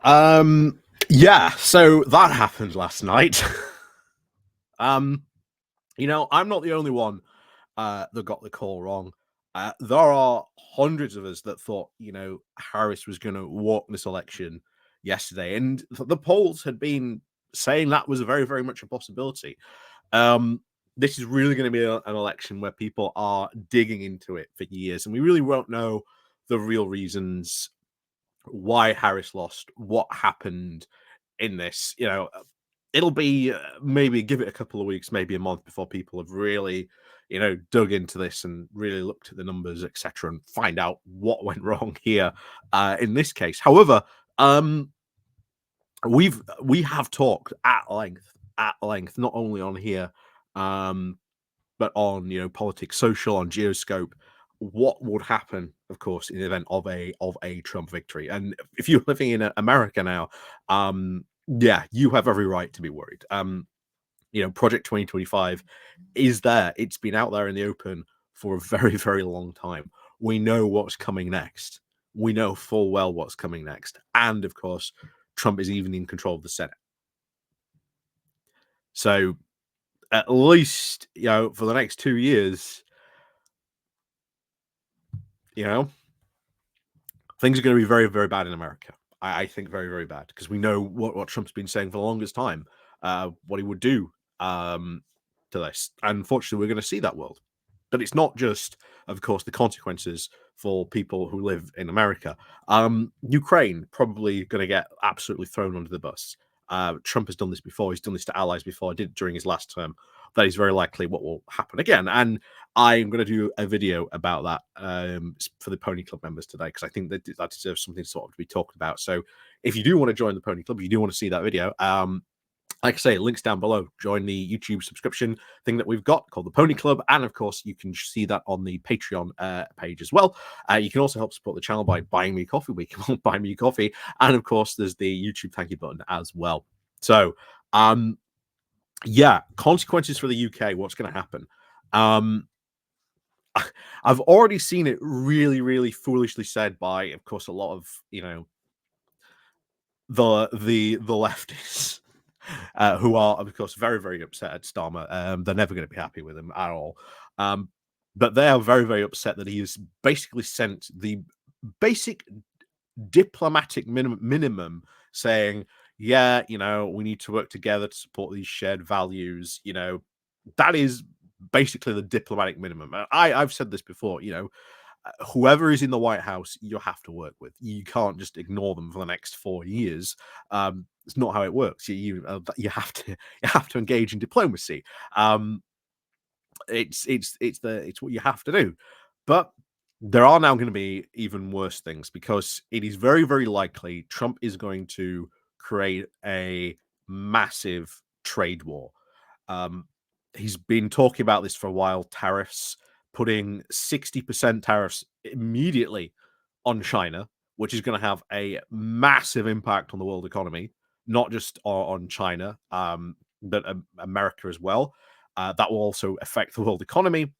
Um, yeah, so that happened last night. um, I'm not the only one that got the call wrong. There are hundreds of us that thought, Harris was going to walk this election yesterday, and the polls had been saying that was very, very much a possibility. Um, this is really going to be an election where people are digging into it for years, and we really won't know the real reasons why Harris lost, what happened in this. It'll be maybe give it a couple of weeks, maybe a month before people have really, dug into this and really looked at the numbers, etc., and find out what went wrong here in this case. However, we have talked at length, not only on here, but on politics, social, on Geoscope, what would happen, of course, in the event of a Trump victory. And if you're living in America now, yeah, you have every right to be worried. Project 2025 is there. It's been out there in the open for a very, very long time. We know what's coming next. We know full well what's coming next. And of course, Trump is even in control of the Senate. So at least, for the next 2 years, things are going to be very, very bad in America. I think very, very bad, because we know what Trump's been saying for the longest time, what he would do to this. And unfortunately, we're going to see that world. But it's not just, of course, the consequences for people who live in America. Ukraine probably going to get absolutely thrown under the bus. Trump has done this before. He's done this to allies before. Did it during his last term. That is very likely what will happen again. And I'm going to do a video about that for the Pony Club members today, because I think that deserves something sort of to be talked about. So if you do want to join the Pony Club, you do want to see that video, like I say, links down below. Join the YouTube subscription thing that we've got called the Pony Club. And of course, you can see that on the Patreon page as well. You can also help support the channel by buying me coffee. We can buy me coffee. And of course, there's the YouTube thank you button as well. So, yeah, consequences for the UK. What's going to happen? I've already seen it really, really foolishly said by, of course, a lot of, the leftists. Who are, of course, very, very upset at Starmer. They're never going to be happy with him at all. But they are very, very upset that he has basically sent the basic diplomatic minimum saying, yeah, we need to work together to support these shared values. That is basically the diplomatic minimum. I've said this before, whoever is in the White House, you have to work with. You can't just ignore them for the next 4 years. It's not how it works. You have to engage in diplomacy. It's what you have to do. But there are now going to be even worse things, because it is very, very likely Trump is going to create a massive trade war. He's been talking about this for a while. Tariffs, putting 60% tariffs immediately on China, which is going to have a massive impact on the world economy, not just on China, but America as well. That will also affect the world economy.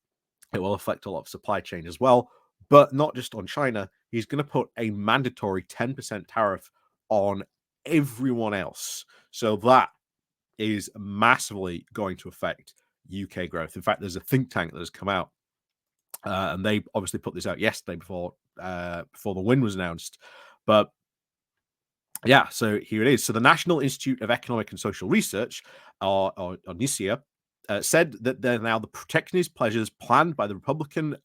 It will affect a lot of supply chain as well, but not just on China. He's going to put a mandatory 10% tariff on everyone else. So that is massively going to affect UK growth. In fact, there's a think tank that has come out, and they obviously put this out yesterday before the win was announced. But yeah, so here it is. So the National Institute of Economic and Social Research, or NIESR, said that they're now the protectionist pleasures planned by the Republican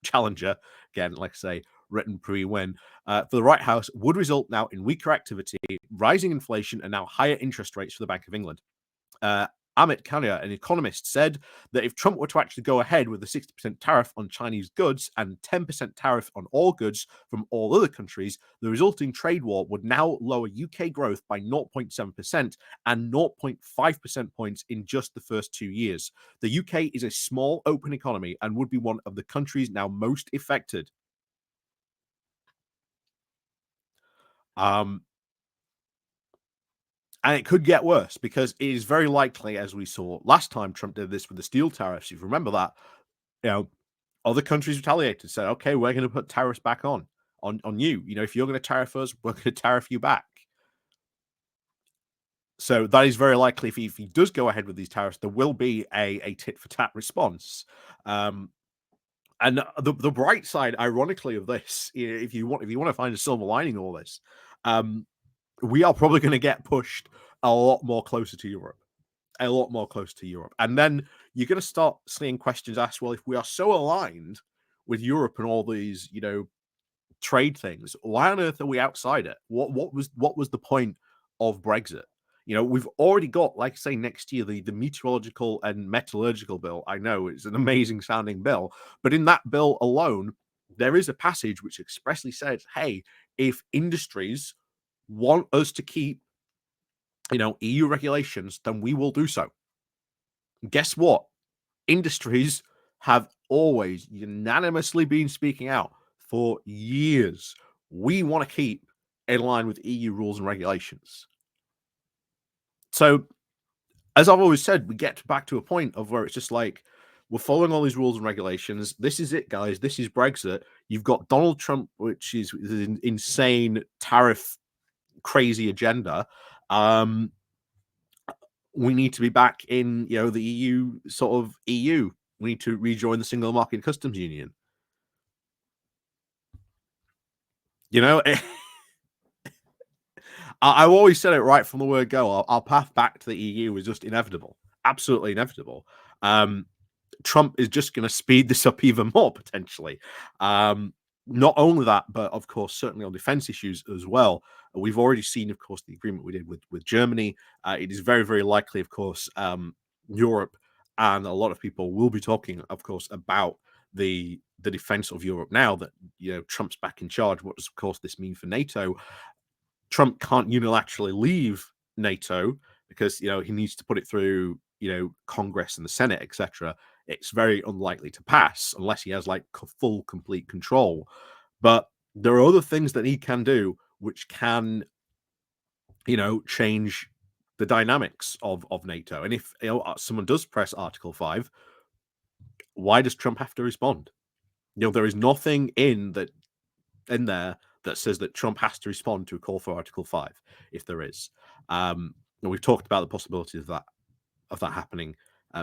challenger, again, like I say, written pre-win, for the White House would result now in weaker activity, rising inflation, and now higher interest rates for the Bank of England. Ahmet Kaya, an economist, said that if Trump were to actually go ahead with the 60% tariff on Chinese goods and 10% tariff on all goods from all other countries, the resulting trade war would now lower UK growth by 0.7% and 0.5% points in just the first 2 years. The UK is a small, open economy and would be one of the countries now most affected. And it could get worse, because it is very likely, as we saw last time Trump did this with the steel tariffs, if you remember that, other countries retaliated, said, okay, we're going to put tariffs back on you. If you're going to tariff us, we're going to tariff you back. So that is very likely if he does go ahead with these tariffs, there will be a tit for tat response. Um, and the bright side, ironically, of this, if you want to find a silver lining in all this, um, we are probably going to get pushed a lot more closer to Europe, a lot more close to Europe, and then you're going to start seeing questions asked. Well, if we are so aligned with Europe and all these, trade things, why on earth are we outside it? What was the point of Brexit? We've already got, like I say, next year the meteorological and metallurgical bill. I know it's an amazing sounding bill, but in that bill alone, there is a passage which expressly says, "Hey, if industries want us to keep, EU regulations, then we will do so." Guess what? Industries have always unanimously been speaking out for years. We want to keep in line with EU rules and regulations. So, as I've always said, we get back to a point of where it's just like we're following all these rules and regulations. This is it, guys. This is Brexit. You've got Donald Trump, which is an insane tariff crazy agenda. We need to be back in, the EU sort of EU. We need to rejoin the single market customs union. You know, I've always said it right from the word go. Our path back to the EU is just inevitable, absolutely inevitable. Trump is just going to speed this up even more potentially. Not only that, but of course, certainly on defense issues as well. We've already seen, of course, the agreement we did with Germany. It is very, very likely, of course, Europe and a lot of people will be talking, of course, about the defense of Europe now that Trump's back in charge. What does, of course, this mean for NATO? Trump can't unilaterally leave NATO because he needs to put it through Congress and the Senate, etc. It's very unlikely to pass unless he has like full complete control. But there are other things that he can do which can change the dynamics of NATO. And if someone does press Article 5, why does Trump have to respond? There is nothing in there that says that Trump has to respond to a call for Article 5, if there is. We've talked about the possibility of that happening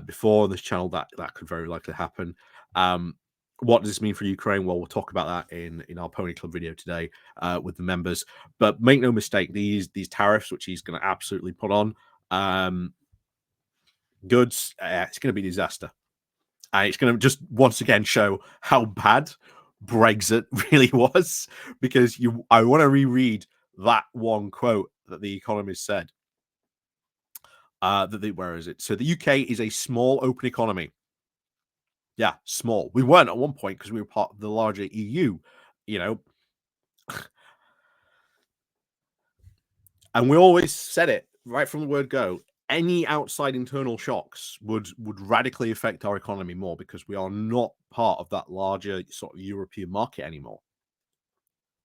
before on this channel. That could very likely happen. What does this mean for Ukraine? Well, we'll talk about that in our Pony Club video today with the members. But make no mistake, these tariffs, which he's going to absolutely put on goods, it's going to be a disaster. And it's going to just once again show how bad Brexit really was, because I want to reread that one quote that the Economist said. Where is it? So the UK is a small open economy. Yeah, small. We weren't at one point because we were part of the larger EU, and we always said it right from the word go. Any outside internal shocks would radically affect our economy more because we are not part of that larger sort of European market anymore.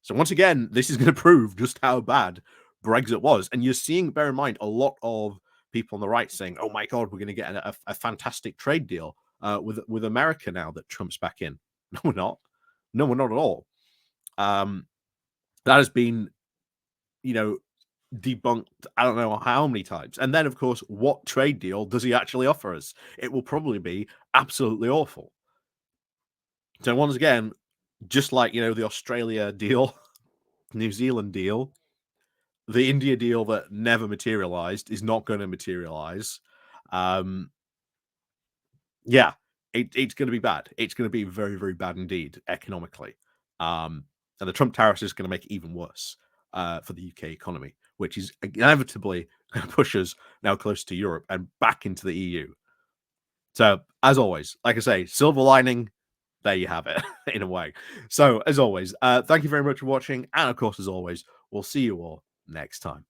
So once again, this is going to prove just how bad Brexit was. And you're seeing, bear in mind, a lot of people on the right saying, "Oh my God, we're going to get a fantastic trade deal with America now that Trump's back in." No, we're not. No, we're not at all. That has been, debunked I don't know how many times. And then, of course, what trade deal does he actually offer us? It will probably be absolutely awful. So once again, just like the Australia deal, New Zealand deal, the India deal that never materialized is not going to materialize. Yeah, it's going to be bad. It's going to be very, very bad indeed economically. And the Trump tariffs is going to make it even worse for the UK economy, which is inevitably going to push us now closer to Europe and back into the EU. So, as always, like I say, silver lining, there you have it, in a way. So, as always, thank you very much for watching. And of course, as always, we'll see you all next time.